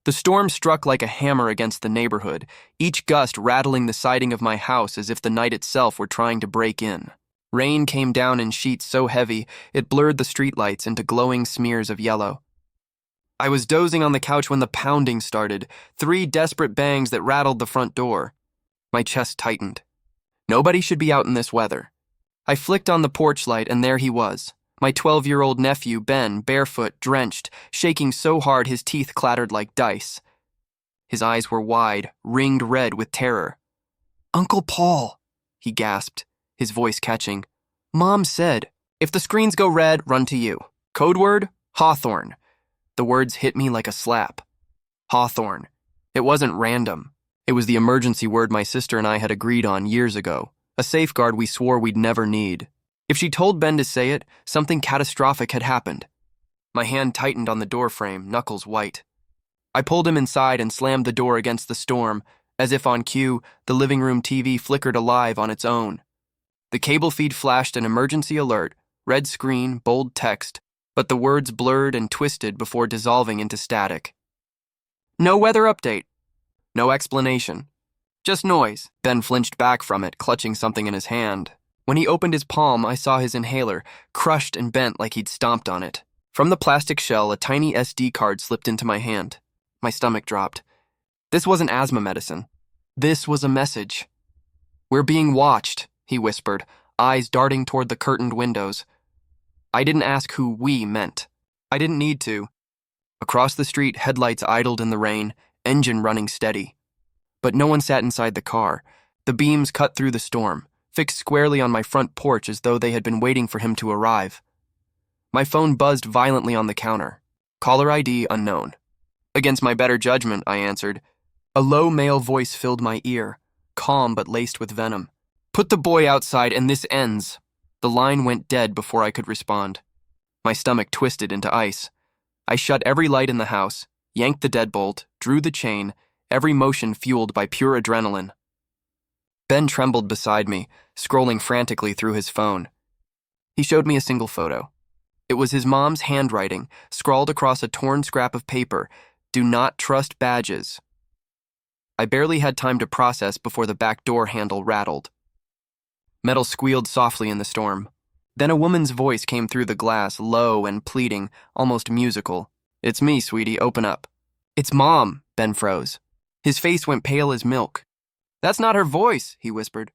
The storm struck like a hammer against the neighborhood, each gust rattling the siding of my house as if the night itself were trying to break in. Rain came down in sheets so heavy it blurred the streetlights into glowing smears of yellow. I was dozing on the couch when the pounding started, 3 desperate bangs that rattled the front door. My chest tightened. Nobody should be out in this weather. I flicked on the porch light and there he was, my 12-year-old nephew, Ben, barefoot, drenched, shaking so hard his teeth clattered like dice. His eyes were wide, ringed red with terror. "Uncle Paul," he gasped, his voice catching. "Mom said, if the screens go red, run to you. Code word, Hawthorn." The words hit me like a slap. Hawthorn. It wasn't random. It was the emergency word my sister and I had agreed on years ago, a safeguard we swore we'd never need. If she told Ben to say it, something catastrophic had happened. My hand tightened on the doorframe, knuckles white. I pulled him inside and slammed the door against the storm. As if on cue, the living room TV flickered alive on its own. The cable feed flashed an emergency alert, red screen, bold text, but the words blurred and twisted before dissolving into static. "No weather update. No explanation. Just noise." Ben flinched back from it, clutching something in his hand. When he opened his palm, I saw his inhaler, crushed and bent like he'd stomped on it. From the plastic shell, a tiny SD card slipped into my hand. My stomach dropped. This wasn't asthma medicine. This was a message. "We're being watched," he whispered, eyes darting toward the curtained windows. I didn't ask who "we" meant. I didn't need to. Across the street, headlights idled in the rain, engine running steady. But no one sat inside the car. The beams cut through the storm, fixed squarely on my front porch as though they had been waiting for him to arrive. My phone buzzed violently on the counter. Caller ID unknown. Against my better judgment, I answered. A low male voice filled my ear, calm but laced with venom. "Put the boy outside and this ends." The line went dead before I could respond. My stomach twisted into ice. I shut every light in the house, yanked the deadbolt, drew the chain, every motion fueled by pure adrenaline. Ben trembled beside me, scrolling frantically through his phone. He showed me a single photo. It was his mom's handwriting, scrawled across a torn scrap of paper. "Do not trust badges." I barely had time to process before the back door handle rattled. Metal squealed softly in the storm. Then a woman's voice came through the glass, low and pleading, almost musical. "It's me, sweetie, open up." "It's Mom," Ben froze. His face went pale as milk. "That's not her voice," he whispered.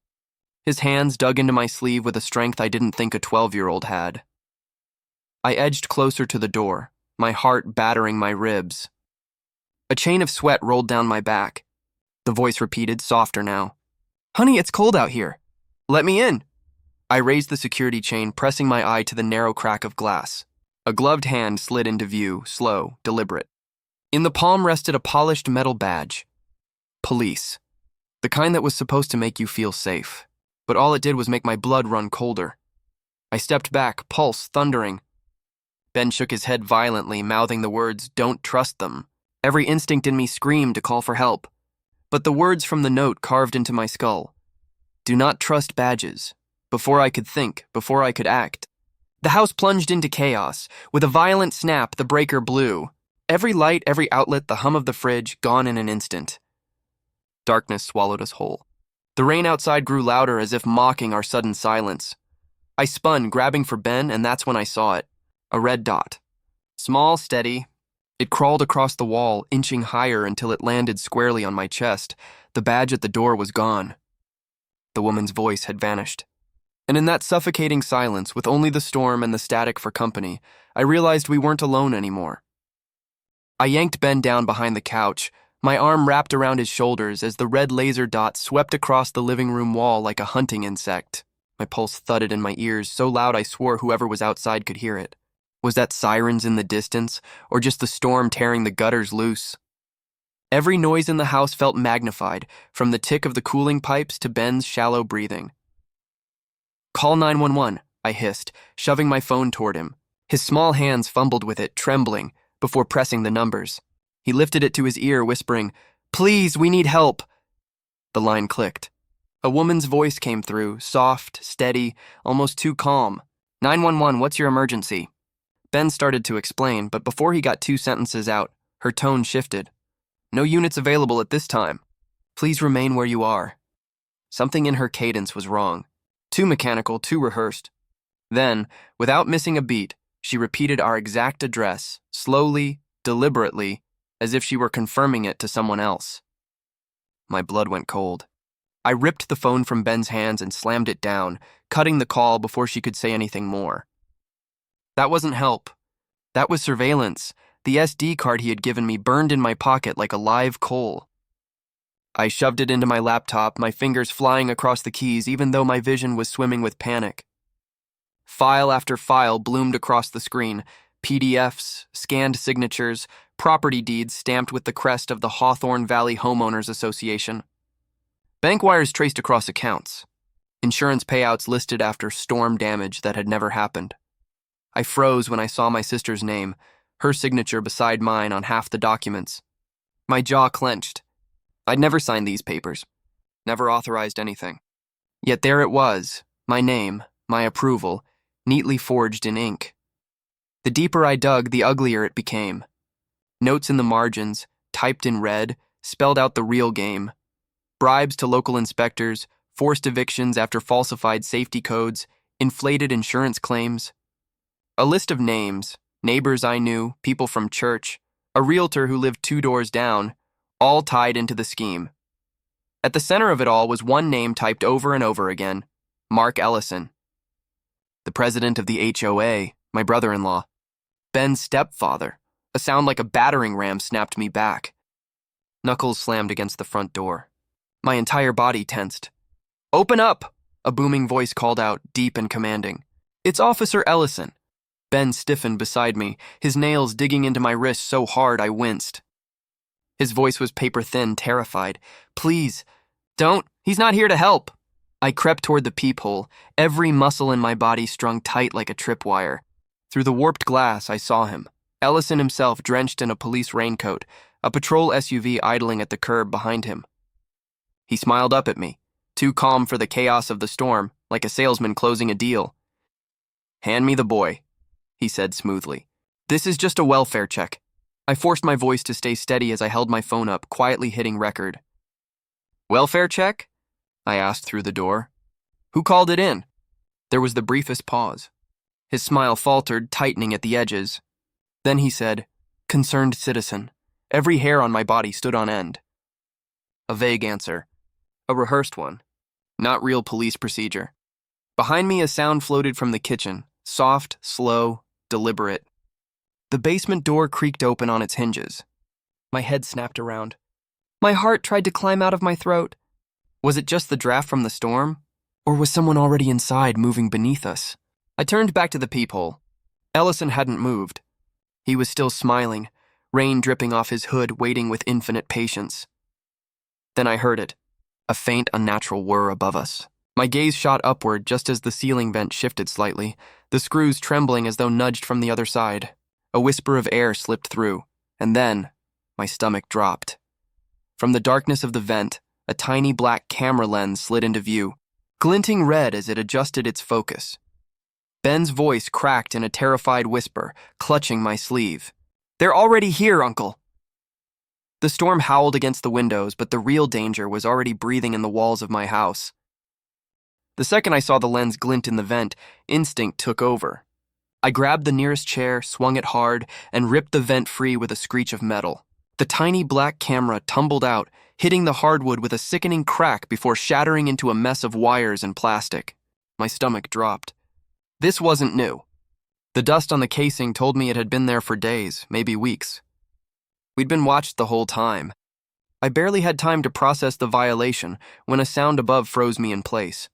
His hands dug into my sleeve with a strength I didn't think a 12-year-old had. I edged closer to the door, my heart battering my ribs. A chain of sweat rolled down my back. The voice repeated, softer now. "Honey, it's cold out here. Let me in." I raised the security chain, pressing my eye to the narrow crack of glass. A gloved hand slid into view, slow, deliberate. In the palm rested a polished metal badge. Police. The kind that was supposed to make you feel safe. But all it did was make my blood run colder. I stepped back, pulse thundering. Ben shook his head violently, mouthing the words, "Don't trust them." Every instinct in me screamed to call for help. But the words from the note carved into my skull. "Do not trust badges." Before I could think, before I could act. The house plunged into chaos. With a violent snap, the breaker blew. Every light, every outlet, the hum of the fridge, gone in an instant. Darkness swallowed us whole. The rain outside grew louder as if mocking our sudden silence. I spun, grabbing for Ben, and that's when I saw it. A red dot. Small, steady. It crawled across the wall, inching higher until it landed squarely on my chest. The badge at the door was gone. The woman's voice had vanished. And in that suffocating silence, with only the storm and the static for company, I realized we weren't alone anymore. I yanked Ben down behind the couch, my arm wrapped around his shoulders as the red laser dot swept across the living room wall like a hunting insect. My pulse thudded in my ears, so loud I swore whoever was outside could hear it. Was that sirens in the distance, or just the storm tearing the gutters loose? Every noise in the house felt magnified, from the tick of the cooling pipes to Ben's shallow breathing. "Call 911, I hissed, shoving my phone toward him. His small hands fumbled with it, trembling, before pressing the numbers. He lifted it to his ear, whispering, "Please, we need help." The line clicked. A woman's voice came through, soft, steady, almost too calm. 911, what's your emergency?" Ben started to explain, but before he got 2 sentences out, her tone shifted. No units available at this time. Please remain where you are. Something in her cadence was wrong. Too mechanical, too rehearsed. Then, without missing a beat, she repeated our exact address, slowly, deliberately, as if she were confirming it to someone else. My blood went cold. I ripped the phone from Ben's hands and slammed it down, cutting the call before she could say anything more. That wasn't help. That was surveillance. The SD card he had given me burned in my pocket like a live coal. I shoved it into my laptop, my fingers flying across the keys even though my vision was swimming with panic. File after file bloomed across the screen, PDFs, scanned signatures, property deeds stamped with the crest of the Hawthorn Valley Homeowners Association. Bank wires traced across accounts. Insurance payouts listed after storm damage that had never happened. I froze when I saw my sister's name, her signature beside mine on half the documents. My jaw clenched. I'd never signed these papers, never authorized anything. Yet there it was, my name, my approval, neatly forged in ink. The deeper I dug, the uglier it became. Notes in the margins, typed in red, spelled out the real game. Bribes to local inspectors, forced evictions after falsified safety codes, inflated insurance claims. A list of names, neighbors I knew, people from church, a realtor who lived 2 doors down, all tied into the scheme. At the center of it all was one name typed over and over again, Mark Ellison. The president of the HOA, my brother-in-law. Ben's stepfather. A sound like a battering ram snapped me back. Knuckles slammed against the front door. My entire body tensed. "Open up!" a booming voice called out, deep and commanding. "It's Officer Ellison." Ben stiffened beside me, his nails digging into my wrist so hard I winced. His voice was paper-thin, terrified. "Please, don't. He's not here to help." I crept toward the peephole, every muscle in my body strung tight like a tripwire. Through the warped glass, I saw him. Ellison himself, drenched in a police raincoat, a patrol SUV idling at the curb behind him. He smiled up at me, too calm for the chaos of the storm, like a salesman closing a deal. "Hand me the boy," he said smoothly. "This is just a welfare check." I forced my voice to stay steady as I held my phone up, quietly hitting record. "Welfare check?" I asked through the door. "Who called it in?" There was the briefest pause. His smile faltered, tightening at the edges. Then he said, "Concerned citizen." Every hair on my body stood on end. A vague answer. A rehearsed one. Not real police procedure. Behind me, a sound floated from the kitchen, soft, slow, deliberate. The basement door creaked open on its hinges. My head snapped around. My heart tried to climb out of my throat. Was it just the draft from the storm? Or was someone already inside, moving beneath us? I turned back to the peephole. Ellison hadn't moved. He was still smiling, rain dripping off his hood, waiting with infinite patience. Then I heard it, a faint, unnatural whir above us. My gaze shot upward just as the ceiling vent shifted slightly, the screws trembling as though nudged from the other side. A whisper of air slipped through, and then my stomach dropped. From the darkness of the vent, a tiny black camera lens slid into view, glinting red as it adjusted its focus. Ben's voice cracked in a terrified whisper, clutching my sleeve. "They're already here, Uncle." The storm howled against the windows, but the real danger was already breathing in the walls of my house. The second I saw the lens glint in the vent, instinct took over. I grabbed the nearest chair, swung it hard, and ripped the vent free with a screech of metal. The tiny black camera tumbled out, hitting the hardwood with a sickening crack before shattering into a mess of wires and plastic. My stomach dropped. This wasn't new. The dust on the casing told me it had been there for days, maybe weeks. We'd been watched the whole time. I barely had time to process the violation when a sound above froze me in place.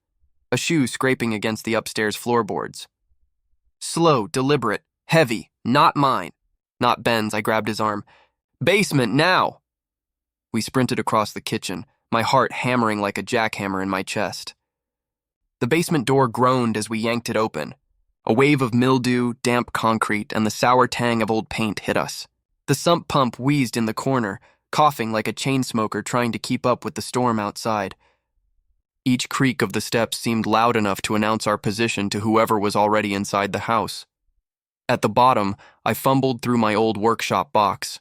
A shoe scraping against the upstairs floorboards. Slow, deliberate, heavy, not mine. Not Ben's, I grabbed his arm. "Basement, now!" We sprinted across the kitchen, my heart hammering like a jackhammer in my chest. The basement door groaned as we yanked it open. A wave of mildew, damp concrete, and the sour tang of old paint hit us. The sump pump wheezed in the corner, coughing like a chain smoker trying to keep up with the storm outside. Each creak of the steps seemed loud enough to announce our position to whoever was already inside the house. At the bottom, I fumbled through my old workshop box.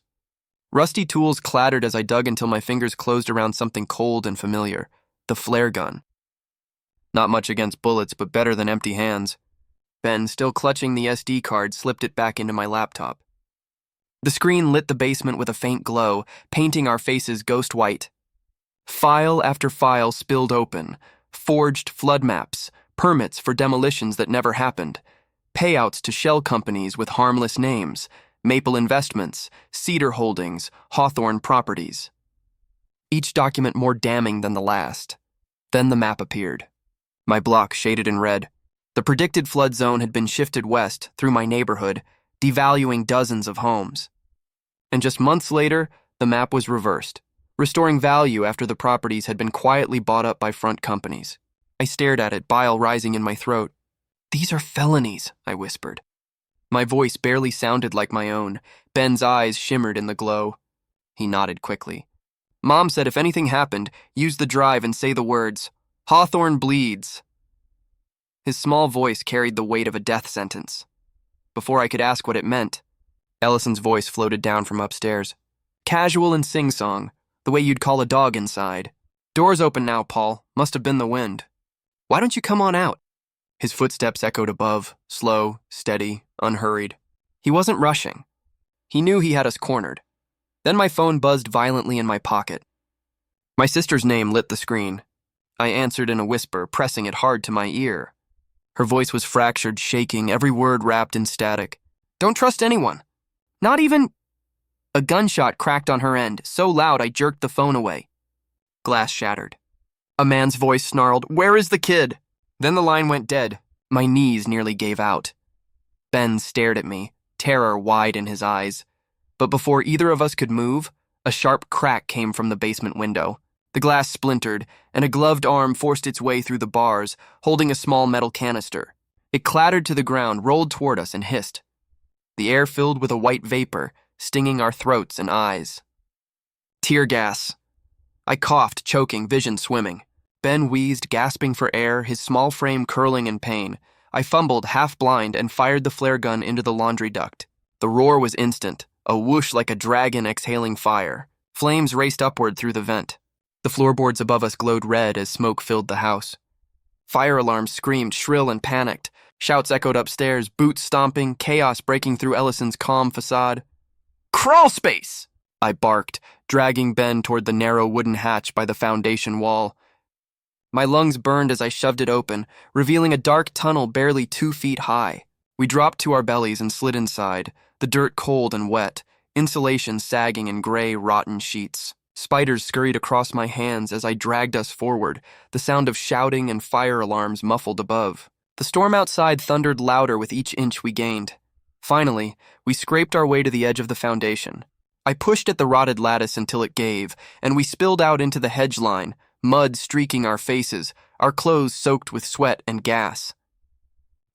Rusty tools clattered as I dug until my fingers closed around something cold and familiar, the flare gun. Not much against bullets, but better than empty hands. Ben, still clutching the SD card, slipped it back into my laptop. The screen lit the basement with a faint glow, painting our faces ghost white. File after file spilled open, forged flood maps, permits for demolitions that never happened, payouts to shell companies with harmless names, Maple Investments, Cedar Holdings, Hawthorn Properties. Each document more damning than the last. Then the map appeared. My block shaded in red. The predicted flood zone had been shifted west through my neighborhood, devaluing dozens of homes. And just months later, the map was reversed, restoring value after the properties had been quietly bought up by front companies. I stared at it, bile rising in my throat. "These are felonies," I whispered. My voice barely sounded like my own. Ben's eyes shimmered in the glow. He nodded quickly. "Mom said if anything happened, use the drive and say the words, 'Hawthorn bleeds.'" His small voice carried the weight of a death sentence. Before I could ask what it meant, Ellison's voice floated down from upstairs. Casual and sing-song, the way you'd call a dog inside. "Door's open now, Paul. Must have been the wind. Why don't you come on out?" His footsteps echoed above, slow, steady, unhurried. He wasn't rushing. He knew he had us cornered. Then my phone buzzed violently in my pocket. My sister's name lit the screen. I answered in a whisper, pressing it hard to my ear. Her voice was fractured, shaking, every word wrapped in static. "Don't trust anyone. Not even—" A gunshot cracked on her end, so loud I jerked the phone away. Glass shattered. A man's voice snarled, "Where is the kid?" Then the line went dead. My knees nearly gave out. Ben stared at me, terror wide in his eyes. But before either of us could move, a sharp crack came from the basement window. The glass splintered, and a gloved arm forced its way through the bars, holding a small metal canister. It clattered to the ground, rolled toward us, and hissed. The air filled with a white vapor, stinging our throats and eyes. Tear gas. I coughed, choking, vision swimming. Ben wheezed, gasping for air, his small frame curling in pain. I fumbled, half-blind, and fired the flare gun into the laundry duct. The roar was instant, a whoosh like a dragon exhaling fire. Flames raced upward through the vent. The floorboards above us glowed red as smoke filled the house. Fire alarms screamed, shrill and panicked. Shouts echoed upstairs, boots stomping, chaos breaking through Ellison's calm facade. "Crawl space!" I barked, dragging Ben toward the narrow wooden hatch by the foundation wall. My lungs burned as I shoved it open, revealing a dark tunnel barely 2 feet high. We dropped to our bellies and slid inside, the dirt cold and wet, insulation sagging in gray, rotten sheets. Spiders scurried across my hands as I dragged us forward, the sound of shouting and fire alarms muffled above. The storm outside thundered louder with each inch we gained. Finally, we scraped our way to the edge of the foundation. I pushed at the rotted lattice until it gave, and we spilled out into the hedge line, mud streaking our faces, our clothes soaked with sweat and gas.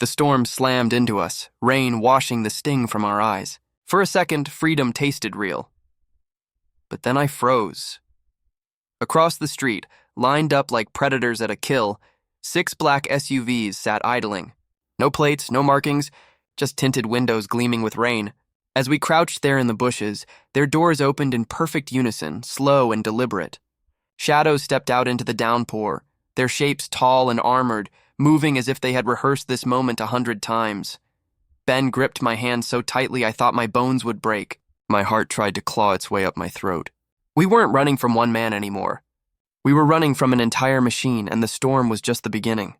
The storm slammed into us, rain washing the sting from our eyes. For a second, freedom tasted real. But then I froze. Across the street, lined up like predators at a kill, 6 black SUVs sat idling. No plates, no markings, just tinted windows gleaming with rain. As we crouched there in the bushes, their doors opened in perfect unison, slow and deliberate. Shadows stepped out into the downpour, their shapes tall and armored, moving as if they had rehearsed this moment 100 times. Ben gripped my hand so tightly I thought my bones would break. My heart tried to claw its way up my throat. We weren't running from one man anymore. We were running from an entire machine, and the storm was just the beginning.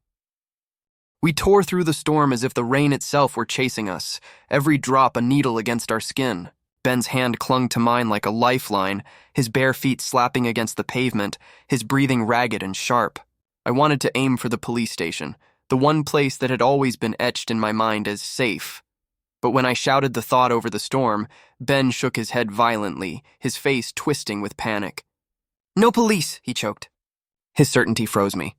We tore through the storm as if the rain itself were chasing us, every drop a needle against our skin. Ben's hand clung to mine like a lifeline, his bare feet slapping against the pavement, his breathing ragged and sharp. I wanted to aim for the police station, the one place that had always been etched in my mind as safe. But when I shouted the thought over the storm, Ben shook his head violently, his face twisting with panic. "No police," he choked. His certainty froze me.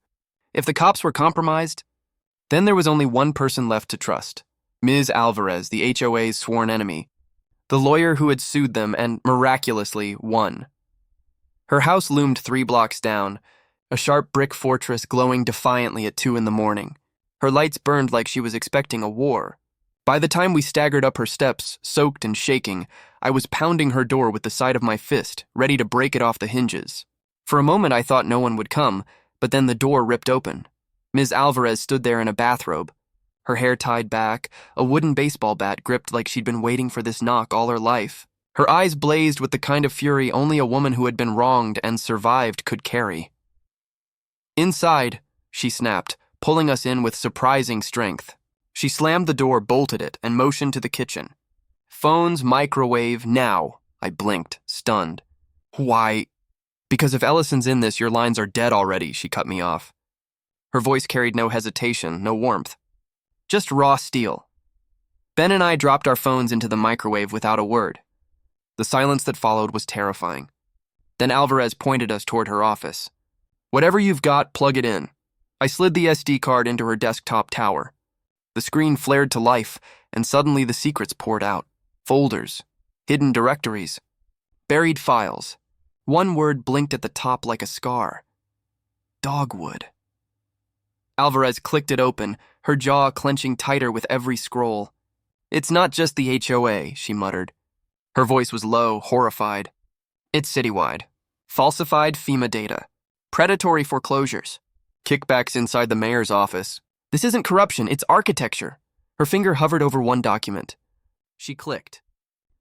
If the cops were compromised, then there was only one person left to trust. Ms. Alvarez, the HOA's sworn enemy. The lawyer who had sued them and, miraculously, won. Her house loomed 3 blocks down, a sharp brick fortress glowing defiantly at 2 a.m. Her lights burned like she was expecting a war. By the time we staggered up her steps, soaked and shaking, I was pounding her door with the side of my fist, ready to break it off the hinges. For a moment I thought no one would come, but then the door ripped open. Ms. Alvarez stood there in a bathrobe, her hair tied back, a wooden baseball bat gripped like she'd been waiting for this knock all her life. Her eyes blazed with the kind of fury only a woman who had been wronged and survived could carry. "Inside," she snapped, pulling us in with surprising strength. She slammed the door, bolted it, and motioned to the kitchen. "Phones, microwave, now." I blinked, stunned. "Why?" "Because if Ellison's in this, your lines are dead already," she cut me off. Her voice carried no hesitation, no warmth. Just raw steel. Ben and I dropped our phones into the microwave without a word. The silence that followed was terrifying. Then Alvarez pointed us toward her office. "Whatever you've got, plug it in." I slid the SD card into her desktop tower. The screen flared to life, and suddenly the secrets poured out. Folders, hidden directories, buried files. One word blinked at the top like a scar. Dogwood. Alvarez clicked it open, her jaw clenching tighter with every scroll. "It's not just the HOA," she muttered. Her voice was low, horrified. "It's citywide. Falsified FEMA data. Predatory foreclosures. Kickbacks inside the mayor's office. This isn't corruption, it's architecture." Her finger hovered over one document. She clicked.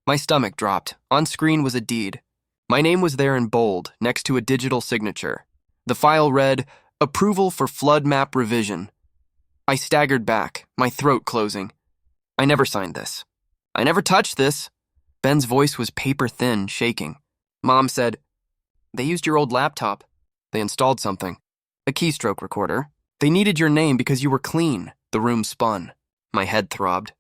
My stomach dropped. On screen was a deed. My name was there in bold, next to a digital signature. The file read, "Approval for flood map revision." I staggered back, my throat closing. "I never signed this. I never touched this." Ben's voice was paper-thin, shaking. Mom said, "They used your old laptop. They installed something. A keystroke recorder. They needed your name because you were clean." The room spun. My head throbbed.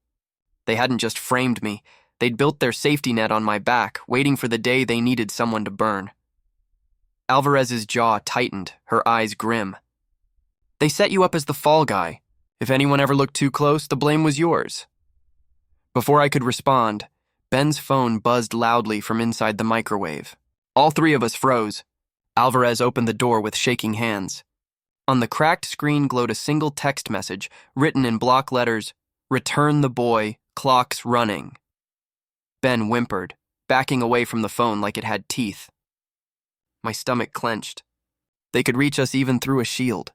They hadn't just framed me. They'd built their safety net on my back, waiting for the day they needed someone to burn. Alvarez's jaw tightened, her eyes grim. "They set you up as the fall guy. If anyone ever looked too close, the blame was yours." Before I could respond, Ben's phone buzzed loudly from inside the microwave. All three of us froze. Alvarez opened the door with shaking hands. On the cracked screen glowed a single text message, written in block letters, "Return the boy, clock's running." Ben whimpered, backing away from the phone like it had teeth. My stomach clenched. They could reach us even through a shield.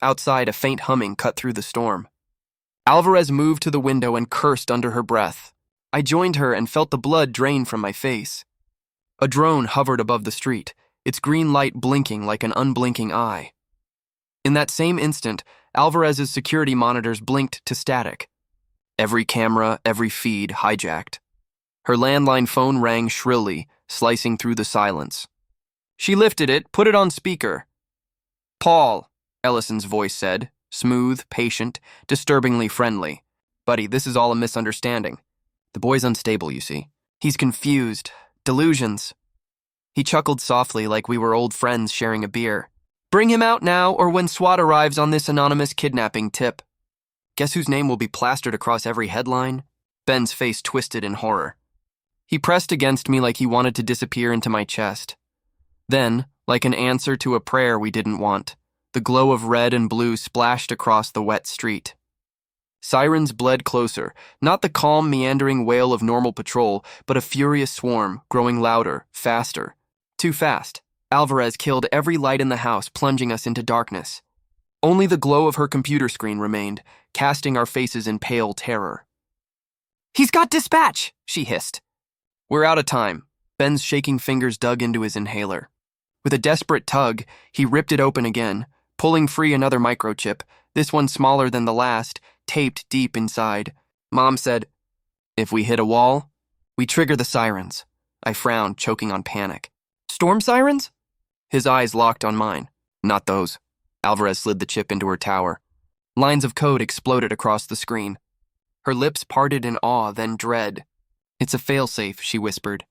Outside, a faint humming cut through the storm. Alvarez moved to the window and cursed under her breath. I joined her and felt the blood drain from my face. A drone hovered above the street, its green light blinking like an unblinking eye. In that same instant, Alvarez's security monitors blinked to static. Every camera, every feed hijacked. Her landline phone rang shrilly, slicing through the silence. She lifted it, put it on speaker. "Paul," Ellison's voice said, smooth, patient, disturbingly friendly. "Buddy, this is all a misunderstanding. The boy's unstable, you see. He's confused. Delusions." He chuckled softly like we were old friends sharing a beer. "Bring him out now or when SWAT arrives on this anonymous kidnapping tip." Guess whose name will be plastered across every headline? Ben's face twisted in horror. He pressed against me like he wanted to disappear into my chest. Then, like an answer to a prayer we didn't want, the glow of red and blue splashed across the wet street. Sirens bled closer, not the calm, meandering wail of normal patrol, but a furious swarm, growing louder, faster. Too fast. Alvarez killed every light in the house, plunging us into darkness. Only the glow of her computer screen remained, casting our faces in pale terror. "He's got dispatch!" she hissed. "We're out of time." Ben's shaking fingers dug into his inhaler. With a desperate tug, he ripped it open again, pulling free another microchip, this one smaller than the last, taped deep inside. Mom said, "If we hit a wall, we trigger the sirens." I frowned, choking on panic. "Storm sirens?" His eyes locked on mine. "Not those." Alvarez slid the chip into her tower. Lines of code exploded across the screen. Her lips parted in awe, then dread. "It's a failsafe," she whispered.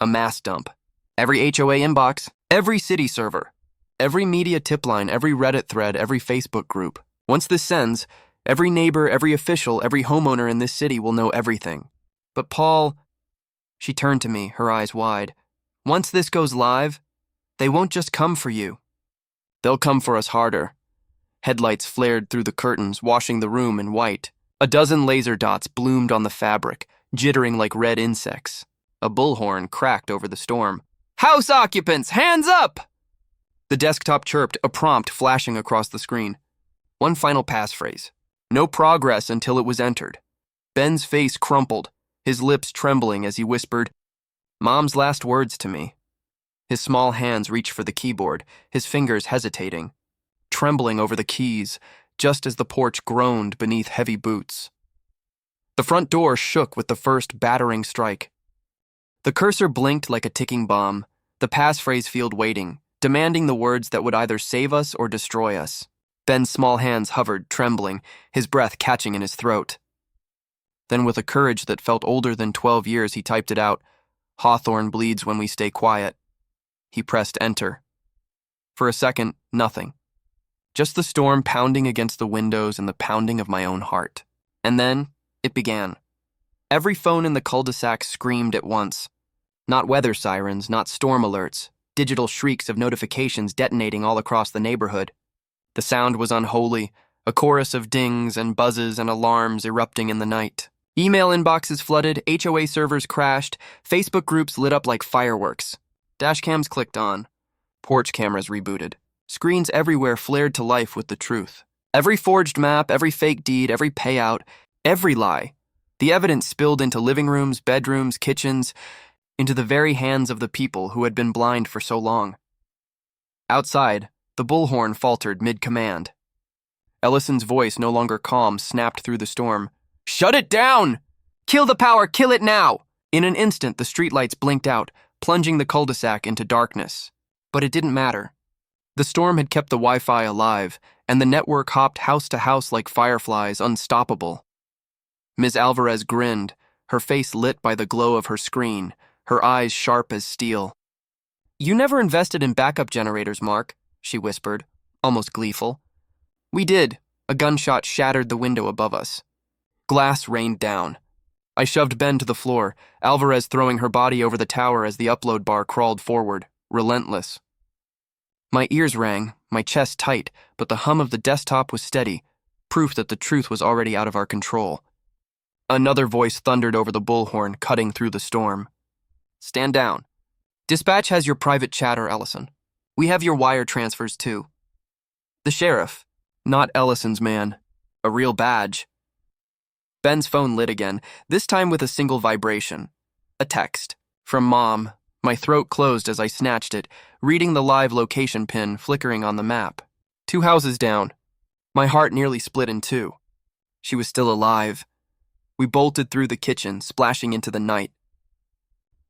"A mass dump. Every HOA inbox, every city server, every media tip line, every Reddit thread, every Facebook group. Once this sends, every neighbor, every official, every homeowner in this city will know everything. But Paul..." She turned to me, her eyes wide. "Once this goes live, they won't just come for you. They'll come for us harder." Headlights flared through the curtains, washing the room in white. A dozen laser dots bloomed on the fabric, jittering like red insects. A bullhorn cracked over the storm. "House occupants, hands up!" The desktop chirped, a prompt flashing across the screen. One final passphrase. No progress until it was entered. Ben's face crumpled, his lips trembling as he whispered, "Mom's last words to me." His small hands reached for the keyboard, his fingers hesitating, trembling over the keys, just as the porch groaned beneath heavy boots. The front door shook with the first battering strike. The cursor blinked like a ticking bomb, the passphrase field waiting, demanding the words that would either save us or destroy us. Ben's small hands hovered, trembling, his breath catching in his throat. Then with a courage that felt older than 12 years, he typed it out. "Hawthorn bleeds when we stay quiet." He pressed enter. For a second, nothing. Just the storm pounding against the windows and the pounding of my own heart. And then, it began. Every phone in the cul-de-sac screamed at once. Not weather sirens, not storm alerts, digital shrieks of notifications detonating all across the neighborhood. The sound was unholy, a chorus of dings and buzzes and alarms erupting in the night. Email inboxes flooded, HOA servers crashed, Facebook groups lit up like fireworks. Dashcams clicked on. Porch cameras rebooted. Screens everywhere flared to life with the truth. Every forged map, every fake deed, every payout, every lie. The evidence spilled into living rooms, bedrooms, kitchens, into the very hands of the people who had been blind for so long. Outside, the bullhorn faltered mid-command. Ellison's voice, no longer calm, snapped through the storm. "Shut it down! Kill the power, kill it now!" In an instant, the streetlights blinked out, plunging the cul-de-sac into darkness. But it didn't matter. The storm had kept the Wi-Fi alive, and the network hopped house to house like fireflies, unstoppable. Ms. Alvarez grinned, her face lit by the glow of her screen, her eyes sharp as steel. "You never invested in backup generators, Mark," she whispered, almost gleeful. "We did." A gunshot shattered the window above us. Glass rained down. I shoved Ben to the floor, Alvarez throwing her body over the tower as the upload bar crawled forward, relentless. My ears rang, my chest tight, but the hum of the desktop was steady, proof that the truth was already out of our control. Another voice thundered over the bullhorn, cutting through the storm. "Stand down. Dispatch has your private chatter, Ellison. We have your wire transfers, too." The sheriff, not Ellison's man, a real badge. Ben's phone lit again, this time with a single vibration. A text. From Mom. My throat closed as I snatched it, reading the live location pin flickering on the map. 2 houses down. My heart nearly split in two. She was still alive. We bolted through the kitchen, splashing into the night.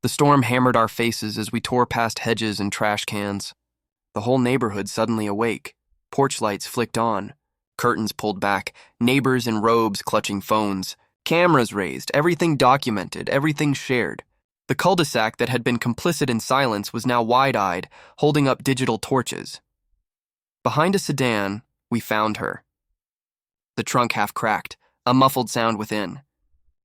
The storm hammered our faces as we tore past hedges and trash cans. The whole neighborhood suddenly awake. Porch lights flicked on. Curtains pulled back, neighbors in robes clutching phones, cameras raised, everything documented, everything shared. The cul-de-sac that had been complicit in silence was now wide-eyed, holding up digital torches. Behind a sedan, we found her. The trunk half cracked, a muffled sound within.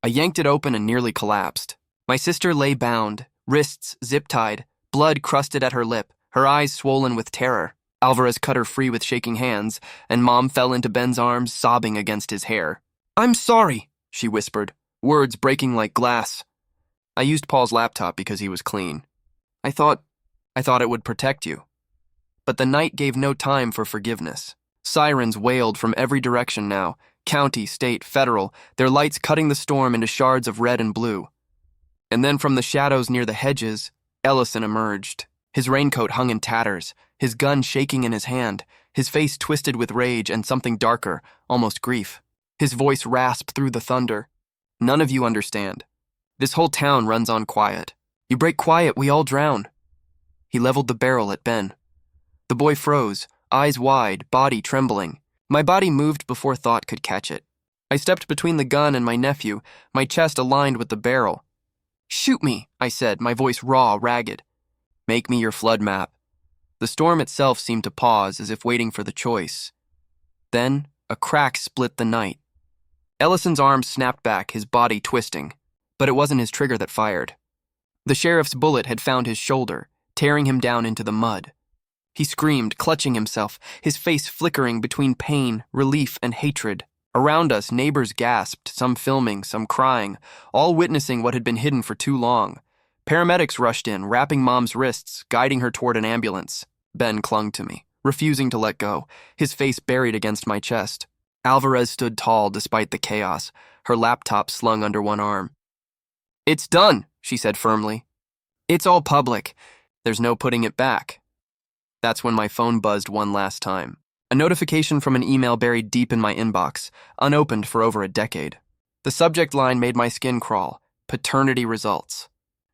I yanked it open and nearly collapsed. My sister lay bound, wrists zip-tied, blood crusted at her lip, her eyes swollen with terror. Alvarez cut her free with shaking hands, and Mom fell into Ben's arms, sobbing against his hair. "I'm sorry," she whispered, words breaking like glass. I used Paul's laptop because he was clean. I thought it would protect you. But the night gave no time for forgiveness. Sirens wailed from every direction now, county, state, federal, their lights cutting the storm into shards of red and blue. And then from the shadows near the hedges, Ellison emerged. His raincoat hung in tatters, his gun shaking in his hand, his face twisted with rage and something darker, almost grief. His voice rasped through the thunder. "None of you understand. This whole town runs on quiet. You break quiet, we all drown." He leveled the barrel at Ben. The boy froze, eyes wide, body trembling. My body moved before thought could catch it. I stepped between the gun and my nephew, my chest aligned with the barrel. "Shoot me," I said, my voice raw, ragged. "Make me your flood map." The storm itself seemed to pause as if waiting for the choice. Then, a crack split the night. Ellison's arm snapped back, his body twisting. But it wasn't his trigger that fired. The sheriff's bullet had found his shoulder, tearing him down into the mud. He screamed, clutching himself, his face flickering between pain, relief, and hatred. Around us, neighbors gasped, some filming, some crying, all witnessing what had been hidden for too long. Paramedics rushed in, wrapping Mom's wrists, guiding her toward an ambulance. Ben clung to me, refusing to let go, his face buried against my chest. Alvarez stood tall despite the chaos, her laptop slung under one arm. "It's done," she said firmly. "It's all public. There's no putting it back." That's when my phone buzzed one last time. A notification from an email buried deep in my inbox, unopened for over a decade. The subject line made my skin crawl. Paternity results.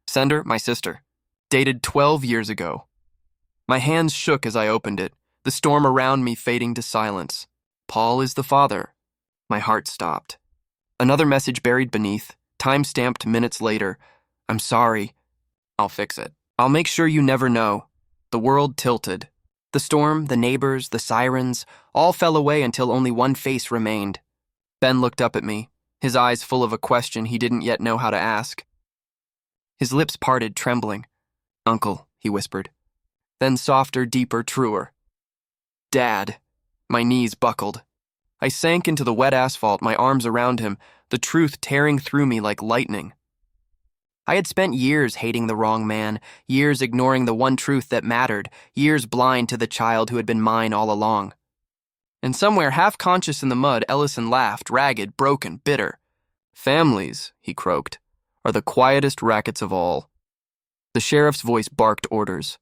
Sender, my sister. Dated 12 years ago. My hands shook as I opened it, the storm around me fading to silence. Paul is the father. My heart stopped. Another message buried beneath, time-stamped minutes later. "I'm sorry. I'll fix it. I'll make sure you never know." The world tilted. The storm, the neighbors, the sirens, all fell away until only one face remained. Ben looked up at me, his eyes full of a question he didn't yet know how to ask. His lips parted, trembling. "Uncle," he whispered. Then softer, deeper, truer. "Dad." My knees buckled. I sank into the wet asphalt, my arms around him, the truth tearing through me like lightning. I had spent years hating the wrong man, years ignoring the one truth that mattered, years blind to the child who had been mine all along. And somewhere, half-conscious in the mud, Ellison laughed, ragged, broken, bitter. "Families," he croaked, "are the quietest rackets of all." The sheriff's voice barked orders.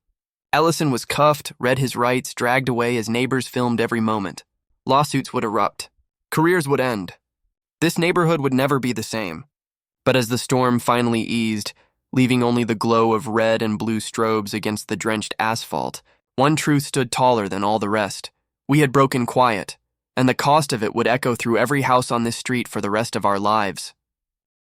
Ellison was cuffed, read his rights, dragged away as neighbors filmed every moment. Lawsuits would erupt. Careers would end. This neighborhood would never be the same. But as the storm finally eased, leaving only the glow of red and blue strobes against the drenched asphalt, one truth stood taller than all the rest. We had broken quiet, and the cost of it would echo through every house on this street for the rest of our lives.